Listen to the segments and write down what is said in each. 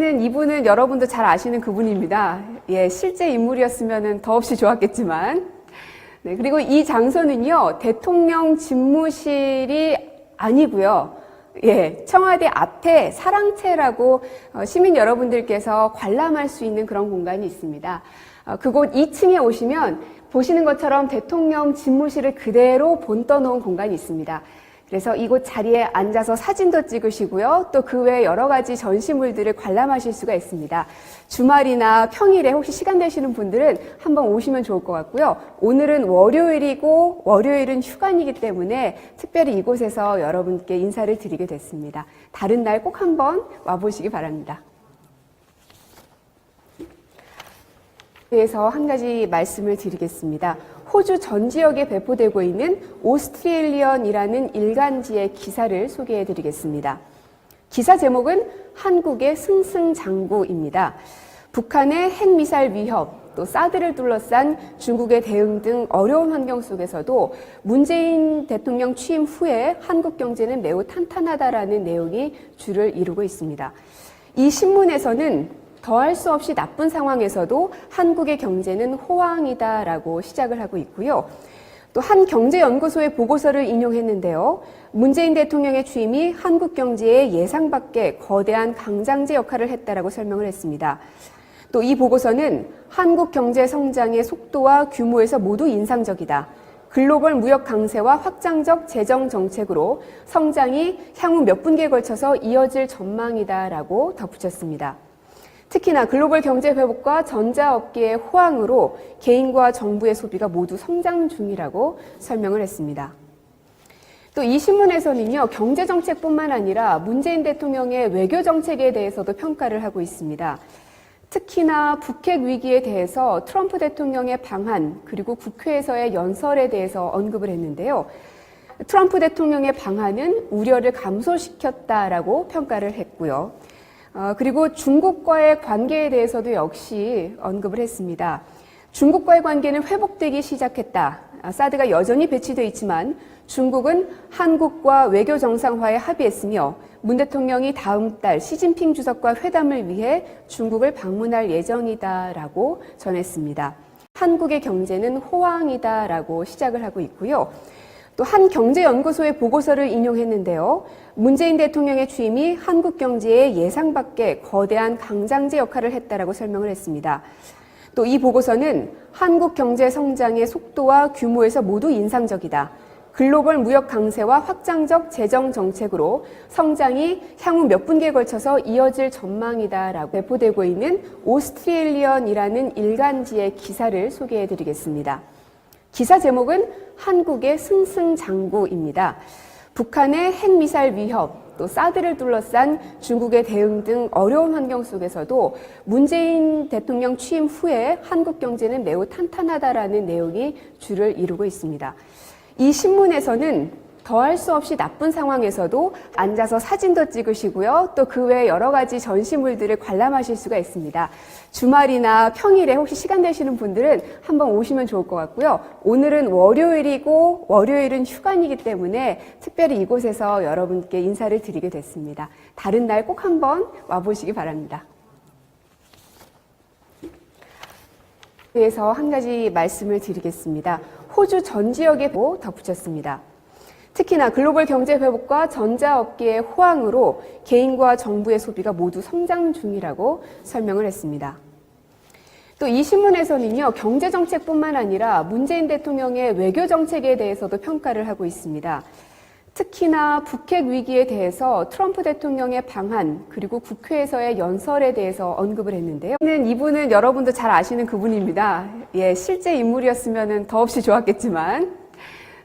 이분은 여러분도 잘 아시는 그분입니다. 예, 실제 인물이었으면 더없이 좋았겠지만. 네, 그리고 이 장소는요, 대통령 집무실이 아니고요. 예, 청와대 앞에 사랑채라고 시민 여러분들께서 관람할 수 있는 그런 공간이 있습니다. 그곳 2층에 오시면 보시는 것처럼 대통령 집무실을 그대로 본떠 놓은 공간이 있습니다. 그래서 이곳 자리에 앉아서 사진도 찍으시고요. 또 그 외 여러 가지 전시물들을 관람하실 수가 있습니다. 주말이나 평일에 혹시 시간 되시는 분들은 한번 오시면 좋을 것 같고요. 오늘은 월요일이고 월요일은 휴관이기 때문에 특별히 이곳에서 여러분께 인사를 드리게 됐습니다. 다른 날 꼭 한번 와보시기 바랍니다. 그래서 한 가지 말씀을 드리겠습니다. 호주 전 지역에 배포되고 있는 오스트레일리언이라는 일간지의 기사를 소개해 드리겠습니다. 기사 제목은 한국의 승승장구입니다. 북한의 핵미사일 위협, 또 사드를 둘러싼 중국의 대응 등 어려운 환경 속에서도 문재인 대통령 취임 후에 한국 경제는 매우 탄탄하다라는 내용이 주를 이루고 있습니다. 이 신문에서는 더할 수 없이 나쁜 상황에서도 한국의 경제는 호황이다라고 시작을 하고 있고요. 또 한 경제연구소의 보고서를 인용했는데요. 문재인 대통령의 취임이 한국 경제의 예상 밖의 거대한 강장제 역할을 했다라고 설명을 했습니다. 또 이 보고서는 한국 경제 성장의 속도와 규모에서 모두 인상적이다. 글로벌 무역 강세와 확장적 재정 정책으로 성장이 향후 몇 분기에 걸쳐서 이어질 전망이다라고 덧붙였습니다. 특히나 글로벌 경제 회복과 전자업계의 호황으로 개인과 정부의 소비가 모두 성장 중이라고 설명을 했습니다. 또 이 신문에서는요, 경제정책뿐만 아니라 문재인 대통령의 외교정책에 대해서도 평가를 하고 있습니다. 특히나 북핵 위기에 대해서 트럼프 대통령의 방한, 그리고 국회에서의 연설에 대해서 언급을 했는데요. 트럼프 대통령의 방한은 우려를 감소시켰다라고 평가를 했고요. 그리고 중국과의 관계에 대해서도 역시 언급을 했습니다. 중국과의 관계는 회복되기 시작했다. 사드가 여전히 배치되어 있지만 중국은 한국과 외교 정상화에 합의했으며 문 대통령이 다음 달 시진핑 주석과 회담을 위해 중국을 방문할 예정이다라고 전했습니다. 한국의 경제는 호황이다라고 시작을 하고 있고요. 또 한 경제연구소의 보고서를 인용했는데요. 문재인 대통령의 취임이 한국 경제의 예상 밖의 거대한 강장제 역할을 했다라고 설명을 했습니다. 또 이 보고서는 한국 경제 성장의 속도와 규모에서 모두 인상적이다. 글로벌 무역 강세와 확장적 재정 정책으로 성장이 향후 몇 분기에 걸쳐서 이어질 전망이다라고 배포되고 있는 오스트레일리언이라는 일간지의 기사를 소개해 드리겠습니다. 기사 제목은 한국의 승승장구입니다. 북한의 핵미사일 위협, 또 사드를 둘러싼 중국의 대응 등 어려운 환경 속에서도 문재인 대통령 취임 후에 한국 경제는 매우 탄탄하다라는 내용이 주를 이루고 있습니다. 이 신문에서는 더할 수 없이 나쁜 상황에서도 앉아서 사진도 찍으시고요. 또 그 외 여러 가지 전시물들을 관람하실 수가 있습니다. 주말이나 평일에 혹시 시간 되시는 분들은 한번 오시면 좋을 것 같고요. 오늘은 월요일이고 월요일은 휴관이기 때문에 특별히 이곳에서 여러분께 인사를 드리게 됐습니다. 다른 날 꼭 한번 와보시기 바랍니다. 그래서 한 가지 말씀을 드리겠습니다. 호주 전 지역에 덧붙였습니다. 특히나 글로벌 경제 회복과 전자업계의 호황으로 개인과 정부의 소비가 모두 성장 중이라고 설명을 했습니다. 또 이 신문에서는요, 경제정책뿐만 아니라 문재인 대통령의 외교정책에 대해서도 평가를 하고 있습니다. 특히나 북핵 위기에 대해서 트럼프 대통령의 방한, 그리고 국회에서의 연설에 대해서 언급을 했는데요. 이분은 여러분도 잘 아시는 그분입니다. 예, 실제 인물이었으면 더없이 좋았겠지만.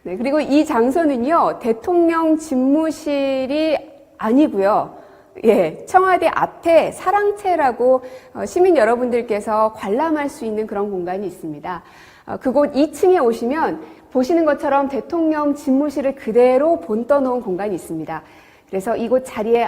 네, 그리고 이 장소는요, 대통령 집무실이 아니고요. 예, 청와대 앞에 사랑채라고 시민 여러분들께서 관람할 수 있는 그런 공간이 있습니다. 그곳 2층에 오시면 보시는 것처럼 대통령 집무실을 그대로 본떠 놓은 공간이 있습니다. 그래서 이곳 자리에